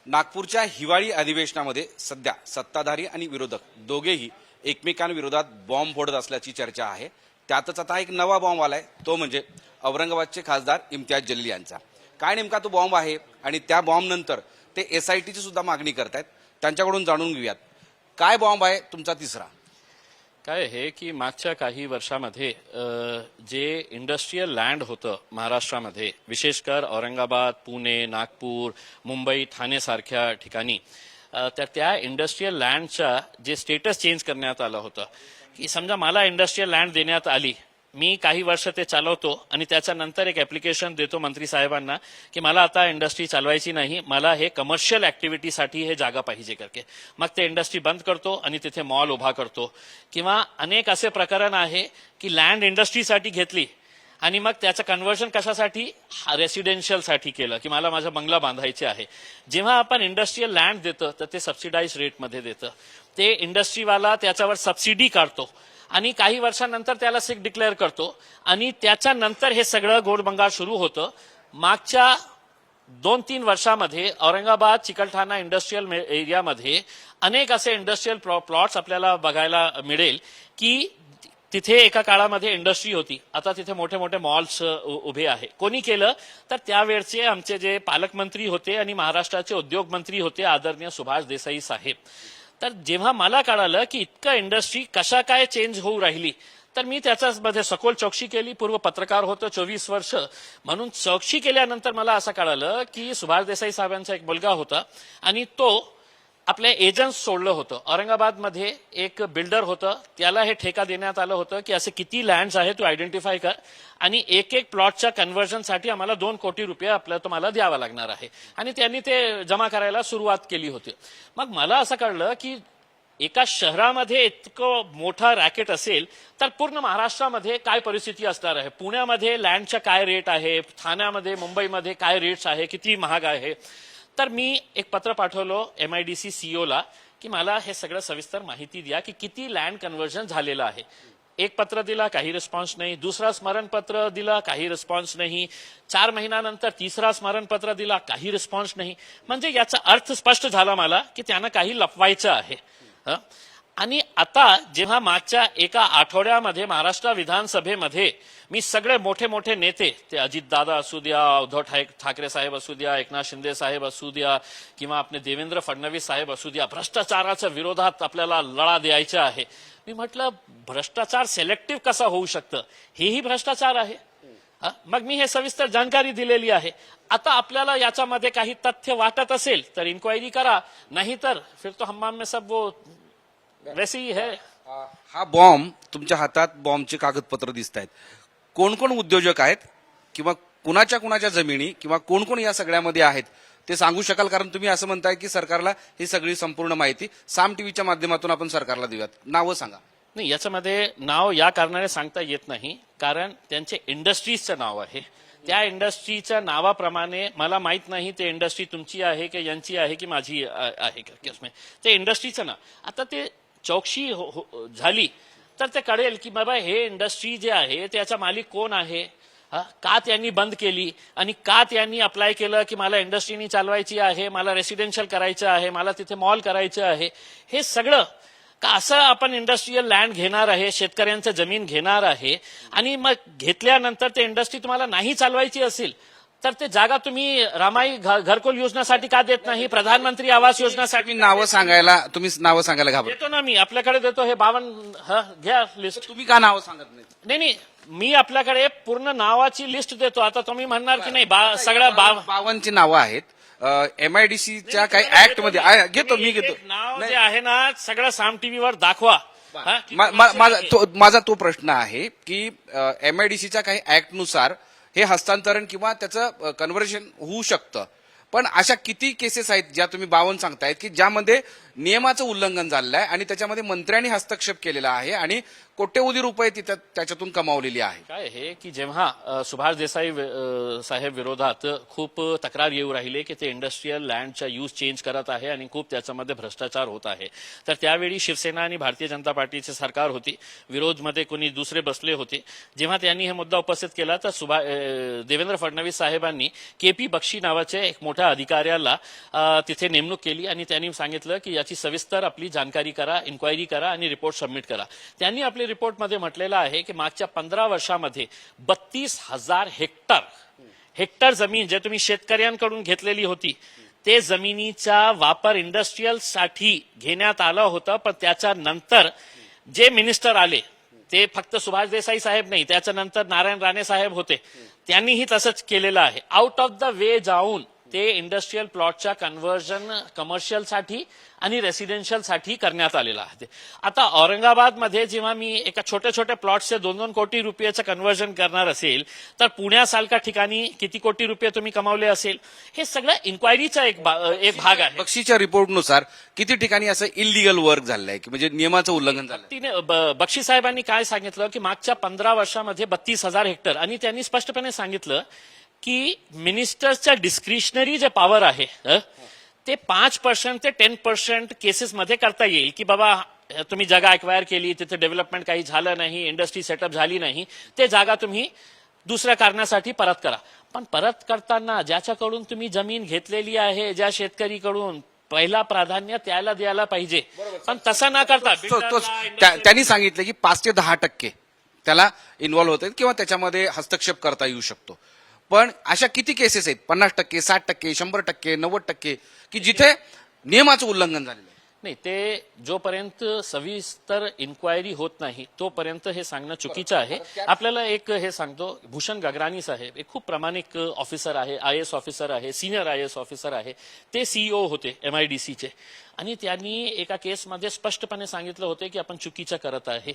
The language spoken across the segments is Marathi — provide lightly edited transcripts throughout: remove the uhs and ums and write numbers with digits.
नागपूरच्या हिवाळी अधिवेशनामध्ये सध्या सत्ताधारी आणि विरोधक दोघेही एकमेकांविरोधात बॉम्ब फोडत असल्याची चर्चा आहे। त्यातच आता एक नवा बॉम्ब आलाय, तो म्हणजे औरंगाबादचे खासदार इम्तियाज जलील यांचा। काय नेमका तो बॉम्ब आहे आणि त्या बॉम्ब नंतर ते एसआयटीची सुद्धा मागणी करतायत, त्यांच्याकडून जाणून घेऊयात काय बॉम्ब आहे तुमचा तिसरा। काय आहे की मागच्या काही वर्षामध्ये जे इंडस्ट्रियल लँड होतं महाराष्ट्रामध्ये, विशेषकर औरंगाबाद, पुणे, नागपूर, मुंबई, ठाणे सारख्या ठिकाणी, तर त्या इंडस्ट्रियल लँडच्या जे स्टेटस चेंज करण्यात आलं होतं की समजा मला इंडस्ट्रियल लँड देण्यात आली, मी काही वर्ष ते चालवतो आणि त्याच्यानंतर एक ऍप्लिकेशन देतो मंत्री साहेबांना की मला आता इंडस्ट्री चालवायची नाही, मला हे कमर्शियल ऍक्टिव्हिटीसाठी हे जागा पाहिजे करके, मग ते इंडस्ट्री बंद करतो आणि तिथे मॉल उभा करतो। किंवा अनेक असे प्रकरण आहे की लँड इंडस्ट्रीसाठी घेतली आणि मग त्याचं कन्व्हर्जन कशासाठी, रेसिडेन्शियलसाठी केलं की मला माझा बंगला बांधायचे आहे। जेव्हा आपण इंडस्ट्रियल लँड देतं तर ते सबसिडाइज रेटमध्ये देतं, ते इंडस्ट्रीवाला त्याच्यावर सबसिडी काढतो आणि काही वर्षांनंतर त्याला सिक डिक्लेअर करतो आणि त्याच्यानंतर हे सगळं गोडबंगाल सुरू होतं। मागच्या 2-3 वर्षामध्ये औरंगाबाद चिकलठाणा इंडस्ट्रियल एरियामध्ये अनेक असे इंडस्ट्रियल प्लॉट्स आपल्याला बघायला मिळेल की तिथे एका काळामध्ये इंडस्ट्री होती, आता तिथे मोठे मोठे मॉल्स उभे आहे। कोणी केलं तर त्यावेळचे आमचे जे पालकमंत्री होते आणि महाराष्ट्राचे उद्योग मंत्री होते आदरणीय सुभाष देसाई साहेब। तर जेव्हा मला कळालं की इतकं इंडस्ट्री कशा काय चेंज होऊ राहिली, तर मी त्याच्यामध्ये सखोल चौकशी केली। पूर्व पत्रकार होतो 24 वर्ष, म्हणून चौकशी केल्यानंतर मला असं कळालं की सुभाष देसाई साहेबांचा एक मुलगा होता आणि तो आपल्या एजंट्स सोडलं होतं। औरंगाबादमध्ये एक बिल्डर होतं, त्याला हे ठेका देण्यात आलं होतं की असे किती लँड्स आहे तू आयडेंटिफाय कर आणि एक एक प्लॉटच्या कन्व्हर्जनसाठी आम्हाला 2 कोटी रुपये आपल्याला तुम्हाला द्यावा लागणार आहे, आणि त्यांनी ते जमा करायला सुरुवात केली होती। मग मला असं कळलं की एका शहरामध्ये इतकं मोठा रॅकेट असेल तर पूर्ण महाराष्ट्रामध्ये काय परिस्थिती असणार आहे। पुण्यामध्ये लँडच्या काय रेट आहे, ठाण्यामध्ये, मुंबईमध्ये काय रेट्स आहे, किती महाग आहे। तर मी एक पत्र पाठवलं MIDC CEO की मला हे सगळं सविस्तर माहिती द्या की किती लँड कन्व्हर्जन झालेलं आहे। एक पत्र दिला, काही रिस्पॉन्स नाही। दुसरा स्मरणपत्र दिला, काही रिस्पॉन्स नाही। 4 महिन्यानंतर तिसरा स्मरणपत्र दिला, काही रिस्पॉन्स नाही। म्हणजे याचा अर्थ स्पष्ट झाला मला की त्यांना काही लपवायचं आहे। आणि आता जेव्हा मागच्या एका आठवड्यामध्ये महाराष्ट्र विधानसभेमध्ये मी सगळे मोठे मोठे नेते, ते अजितदादा असू द्या, उद्धव ठाकरे साहेब असू द्या, एकनाथ शिंदे साहेब असू द्या किंवा आपले देवेंद्र फडणवीस साहेब असू द्या, भ्रष्टाचाराच्या विरोधात आपल्याला लढा द्यायचा आहे। मी म्हटलं भ्रष्टाचार सिलेक्टिव्ह कसा होऊ शकतं, हेही भ्रष्टाचार आहे। मग मी हे सविस्तर जानकारी दिलेली आहे। आता आपल्याला याच्यामध्ये काही तथ्य वाटत असेल तर इन्क्वायरी करा, नाही तर फिर तो हमाम में सब वो वैसे ही है। हा बॉम्ब तुमच्या हातात, बॉम्बचे कागदपत्र दिसत आहेत, कोण कोण उद्योजक आहेत किंवा कुणाच्या जमिनी किंवा कोण कोण या सगळ्यामध्ये आहेत ते सांगू शकाल? कारण तुम्ही असं म्हणताय की सरकारला ही सगळी संपूर्ण माहिती साम टीव्हीच्या माध्यमातून आपण सरकारला देऊयात, नावं सांगा। नाही, याच्यामध्ये नाव या कारणाने सांगता येत नाही कारण त्यांचे इंडस्ट्रीजचं नाव आहे। त्या इंडस्ट्रीच्या नावाप्रमाणे मला माहित नाही ते इंडस्ट्री तुमची आहे की यांची आहे की माझी आहे का, ते इंडस्ट्रीचं नाव। आता ते चौकशी झाली तर ते कळेल की बाबा हे इंडस्ट्री जे आहे त्याचा मालिक कोण आहे, का त्यांनी बंद केली आणि का त्यांनी अप्लाय केलं की मला इंडस्ट्रीनी चालवायची आहे, मला रेसिडेन्शियल करायचं आहे, मला तिथे मॉल करायचं आहे। हे सगळं का असं आपण इंडस्ट्रियल लँड घेणार आहे, शेतकऱ्यांचं जमीन घेणार आहे आणि मग घेतल्यानंतर ते इंडस्ट्री तुम्हाला नाही चालवायची असेल तर ते जागा तुम्ही रामाई घरकुल योजनेसाठी का देत नाही, प्रधानमंत्री आवास योजनेसाठी? तुम्ही नावं सांगायला घाबरता? देतो ना, मी आपल्याकडे देतो हे 52 घ्या लिस्ट। तुम्ही का नावं सांगत नाही? नाही, मी आपल्याकडे पूर्ण नावाची लिस्ट देतो। आता तुम्ही म्हणणार की नाही सगळ्या 52ची नावं आहेत। MIDCच्या काही ऍक्ट मध्ये घेतो मी नाव जे आहे ना सगळं साम टीव्हीवर दाखवा। माझा तो प्रश्न आहे की MIDCच्या काही ऍक्ट नुसार हे हस्तांतरण किंवा त्याचं कन्व्हर्जन होऊ शकतं, पण अशा किती केसेस आहेत ज्या तुम्ही 52 सांगतायत की ज्यामध्ये नियमाचं उल्लंघन झालेलं आहे आणि त्याच्यामध्ये मंत्र्यांनी हस्तक्षेप केलेला आहे आणि कोट्यवधी रुपये तिथं त्याच्यातून कमावलेली आहे. काय आहे की जेव्हा सुभाष देसाई साहेब विरोधात खूप तक्रार येऊ राहिले की ते इंडस्ट्रीयल लँडचा यूज चेंज करत आहे आणि खूप त्याच्यामध्ये भ्रष्टाचार होत आहे, तर त्यावेळी शिवसेना आणि भारतीय जनता पार्टीचे सरकार होती, विरोधमध्ये कोणी दुसरे बसले होते. जेव्हा त्यांनी हा मुद्दा उपस्थित केला तर देवेंद्र फडणवीस साहेबांनी KP बक्षी नावाचे एक मोठ्या अधिकाऱ्याला तिथे नेमणूक केली आणि त्यांनी सांगितलं की याची सविस्तर आपली जानकारी करा, इन्क्वायरी करा आणि रिपोर्ट सबमिट करा. त्यांनी आपल्या रिपोर्टमध्ये म्हटलेलं आहे की मागच्या 15 वर्षामध्ये 32,000 हेक्टर जमीन जे तुम्ही शेतकऱ्यांकडून घेतलेली होती ते जमिनीचा वापर इंडस्ट्रीयल साठी घेण्यात आलं होतं. पण त्याच्यानंतर जे मिनिस्टर आले ते फक्त सुभाष देसाई साहेब नाही, त्याच्यानंतर नारायण राणे साहेब होते, त्यांनीही तसंच केलेलं आहे. आउट ऑफ द वे जाऊन ते इंडस्ट्रीयल प्लॉटच्या कन्व्हर्जन कमर्शियल साठी आणि रेसिडेन्शियल साठी करण्यात आलेलं आहे. आता औरंगाबादमध्ये जेव्हा मी एका छोट्या छोट्या प्लॉटचे 2-2 कोटी रुपयाचं कन्व्हर्जन करणार असेल तर पुण्यासारख्या ठिकाणी किती कोटी रुपये तुम्ही कमावले असेल, हे सगळं इन्क्वायरीचा एक भाग आहे. बक्षीच्या रिपोर्टनुसार किती ठिकाणी असं इलिगल वर्क झालंय आहे की म्हणजे नियमाचं उल्लंघन झालंय? तिने बक्षी साहेबांनी काय सांगितलं की मागच्या 15 वर्षामध्ये 32,000 हेक्टर आणि त्यांनी स्पष्टपणे सांगितलं की मिनिस्टर्सच्या डिस्क्रिशनरी जे पॉवर आहे ते 5% ते 10% केसेसमध्ये करता येईल की बाबा तुम्ही जागा एक्वायर केली, तिथे डेव्हलपमेंट काही झालं नाही, इंडस्ट्री सेटअप झाली नाही, ते जागा तुम्ही दुसऱ्या कारणासाठी परत करा. पण परत करताना ज्याच्याकडून तुम्ही जमीन घेतलेली आहे, ज्या शेतकरीकडून, पहिला प्राधान्य त्याला द्यायला पाहिजे. पण तसं न करता त्यांनी सांगितलं की 5 ते 10% त्याला इन्व्हॉल्व्ह होते किंवा त्याच्यामध्ये हस्तक्षेप करता येऊ शकतो. पण अशा किती केसेस आहेत 50%, 60%, 100%, 90% की जिथे नियमाचं उल्लंघन झालेलं आहे? नाही, ते जोपर्यंत सविस्तर इन्क्वायरी होत नाही तोपर्यंत हे सांगणं चुकीचं आहे. आपल्याला एक हे सांगतो, भूषण गगरानी साहेब एक खूप प्रामाणिक ऑफिसर आहे, IAS ऑफिसर आहे, सिनियर IAS ऑफिसर आहे, ते CEO होते MIDCचे आणि त्यांनी एका केसमध्ये स्पष्टपणे सांगितलं होते की आपण चुकीचं करत आहे,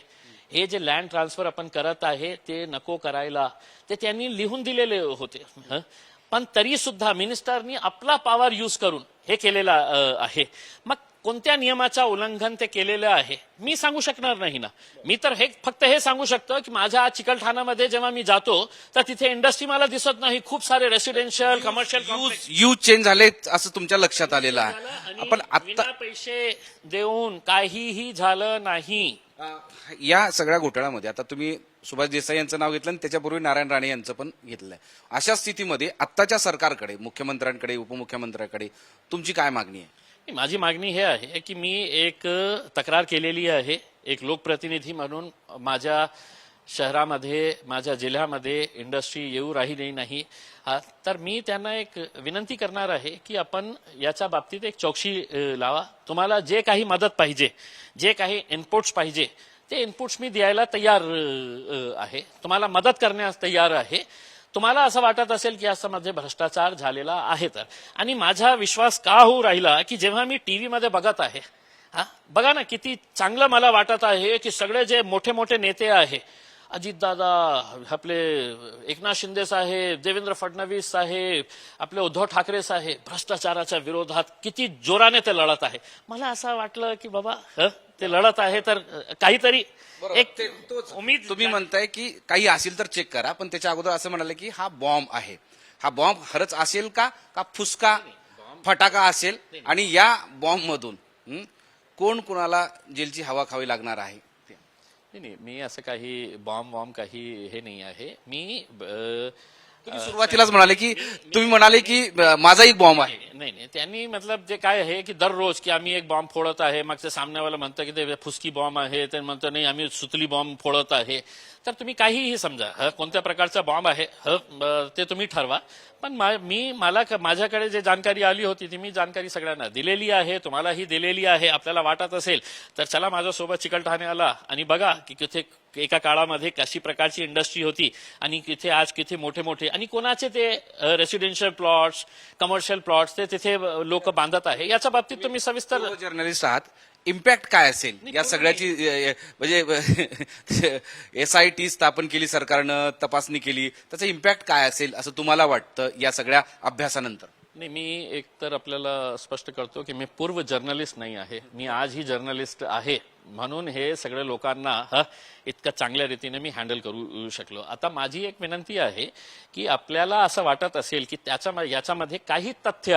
हे जे लँड ट्रान्सफर आपण करत आहे ते नको करायला, ते त्यांनी लिहून दिलेले होते. पण तरी सुद्धा मिनिस्टरनी आपला पॉवर यूज करून हे केलेलं आहे. मग कोणत्या नियमाचं उल्लंघन ते केलेलं आहे मी सांगू शकणार नाही ना. मी तर फक्त हे सांगू शकतो की माझ्या चिकलठाणामध्ये जेव्हा मी जातो तर तिथे इंडस्ट्री मला दिसत नाही, खूप सारे रेसिडेन्शियल कमर्शियल यूज चेंज झाले असं तुमच्या लक्षात आलेलं आहे. आपण आता पैसे देऊन काहीही झालं नाही. या सगळ्या घोटाळ्यामध्ये आता तुम्ही सुभाष देसाई यांचं नाव घेतलं आणि त्याच्यापूर्वी नारायण राणे यांचं पण घेतलंय. अशा स्थितीमध्ये आत्ताच्या सरकारकडे, मुख्यमंत्र्यांकडे, उपमुख्यमंत्र्यांकडे तुमची काय मागणी आहे? माझी मागणी हे आहे की मी एक तक्रार केलेली आहे एक लोकप्रतिनिधी म्हणून. माझ्या शहरामध्ये, माझ्या जिल्ह्यामध्ये इंडस्ट्री येऊ राहिली नाही, तर मी त्यांना एक विनंती करणार आहे की आपण याच्या बाबतीत एक चौकशी लावा. तुम्हाला जे काही मदत पाहिजे, जे काही इनपुट्स पाहिजे ते इनपुट्स मी द्यायला तयार आहे, तुम्हाला मदत करण्यास तयार आहे. तुम्हाला असं वाटत असेल की यामध्ये भ्रष्टाचार झालेला आहे तर, आणि माझा विश्वास का होऊ राहिला की जेव्हा मी टीव्हीमध्ये बघत आहे, बघा ना किती चांगलं मला वाटत आहे की सगळे जे मोठे मोठे नेते आहे, अजितदादा, आपले एकनाथ शिंदे साहेब, देवेंद्र फडणवीस साहेब, आपले उद्धव ठाकरे साहेब भ्रष्टाचाराच्या विरोधात किती जोराने ते लढत आहे. मला असं वाटलं की बाबा ते लढत आहे तर काहीतरी एक उमेद. तुम्ही म्हणताय की काही असेल तर चेक करा, पण त्याच्या अगोदर असं म्हणाले की हा बॉम्ब आहे, हा बॉम्ब खरंच असेल का फुसका फटाका असेल, आणि या बॉम्ब मधून कोण कोणाला जेलची हवा खावी लागणार आहे? नाही, मी असं काही बॉम्ब काही हे नाही आहे. मी तुम्ही सुरुवातीलाच म्हणाले की तुम्ही म्हणाले की माझा एक बॉम्ब आहे. नाही, त्यांनी मतलब जे काय आहे की दररोज की आम्ही एक बॉम्ब फोडत आहे, मग ते सामन्यावाला म्हणतं की ते फुसकी बॉम्ब आहे, ते म्हणतं नाही आम्ही सुतली बॉम्ब फोडत आहे. तर तुम्ही काहीही समजा, कोणत्या प्रकारचा बॉम्ब आहे ते तुम्ही ठरवा. पण मला माझ्याकडे जे जानकारी आली होती ती मी जानकारी सगळ्यांना दिलेली आहे, तुम्हालाही दिलेली आहे. आपल्याला वाटत असेल तर चला माझ्यासोबत चिकलठाण्याला आणि बघा की तिथे एका काळामध्ये कशी प्रकारची इंडस्ट्री होती आणि तिथे आज किती मोठे मोठे आणि कोणाचे ते रेसिडेन्शियल प्लॉट्स, कमर्शियल प्लॉट्स ते तिथे लोक बांधत आहे. याच्या बाबतीत तुम्ही सविस्तर जर्नलिस्ट आहात, इम्पॅक्ट काय असेल या सगळ्याची? म्हणजे SIT स्थापन केली सरकारनं, तपासणी केली, त्याचा इम्पॅक्ट काय असेल असं तुम्हाला वाटतं या सगळ्या अभ्यासानंतर? नाही, मी एक तर आपल्याला स्पष्ट करतो की मी पूर्व जर्नलिस्ट नाही आहे, मी आजही जर्नलिस्ट आहे, म्हणून हे सगळ्या लोकांना इतक्या चांगल्या रीतीने मी हँडल करू शकलो. आता माझी एक विनंती आहे की आपल्याला असं वाटत असेल की याच्यामध्ये काही तथ्य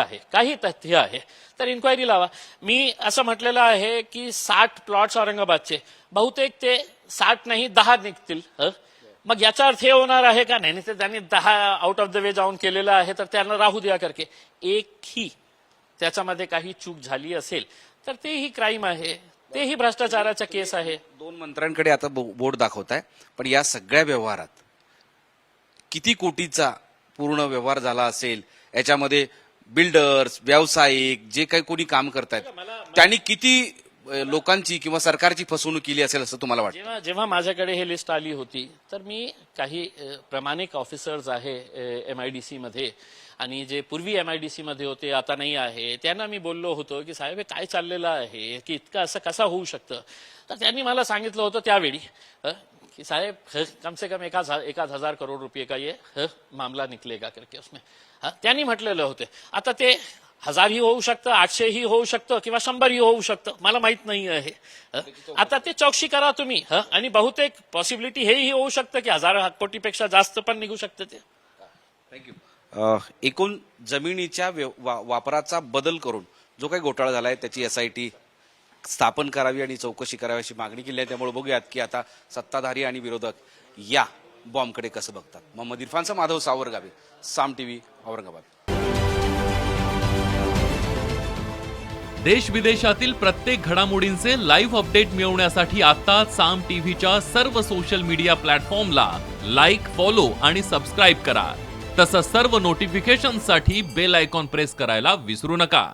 आहे तर इन्क्वायरी लावा. मी असं म्हटलेलं आहे की 60 प्लॉट्स औरंगाबादचे, बहुतेक ते 60 नाही 10 निघतील. मग याचा अर्थ हे होणार आहे का नाही ते त्यांनी 10 आउट ऑफ द वे जाऊन केलेलं आहे तर त्यांना राहू द्या करके. एकही त्याच्यामध्ये काही चूक झाली असेल तर तेही क्राईम आहे, तेही भ्रष्टाचाराचा केस आहे. 2 मंत्र्यांकडे आता बोर्ड दाखवताय, पण या सगळ्या व्यवहारात किती कोटीचा पूर्ण व्यवहार झाला असेल, याच्यामध्ये बिल्डर्स, व्यावसायिक, जे काही कोणी काम करतायत त्यांनी किती लोकांची किंवा सरकारची फसवणूक केली असेल असं तुम्हाला वाटतं? जेव्हा माझ्याकडे हे लिस्ट आली होती तर मी काही प्रामाणिक ऑफिसर्स आहे MIDC मध्ये आणि जे पूर्वी MIDC मध्ये होते आता नाही आहे, त्यांना मी बोललो होतो की साहेब हे काय चाललेलं आहे की इतकं असं कसं होऊ शकतं. तर त्यांनी मला सांगितलं होतं त्यावेळी कि साहेब कम से कम 1,000 करोड़ रुपये का ये मामला निकलेगा करके उसमें. त्यांनी म्हटलेलं होते. आता ते 1000 ही होऊ शकतं, 800 ही होऊ शकतं किंवा 100 ही होऊ शकतं, मला माहित नाही आहे. आता ते चौकशी करा तुम्ही. आणि बहुतेक पॉसिबिलिटी हेही होऊ शकतं की 1000 कोटीपेक्षा जास्त पण निघू शकतं ते. थँक्यू. एकूण जमिनीच्या वापराचा बदल करून जो काही घोटाळा झालाय त्याची SIT स्थापन करावी आणि चौकशी करावी अशी मागणी केली आहे. त्यामुळे बघूयात की आता सत्ताधारी आणि विरोधक या बॉम्बकडे कसं बघतात. मोहम्मद इरफानचा माधव सावरगावे, साम TV, औरंगाबाद. देश विदेशातील प्रत्येक घडामोडींचे लाईव्ह अपडेट मिळवण्यासाठी आता साम टीव्हीच्या सर्व सोशल मीडिया प्लॅटफॉर्मला लाईक, फॉलो आणि सबस्क्राईब करा. तसंच सर्व नोटिफिकेशनसाठी बेल आयकॉन प्रेस करायला विसरू नका.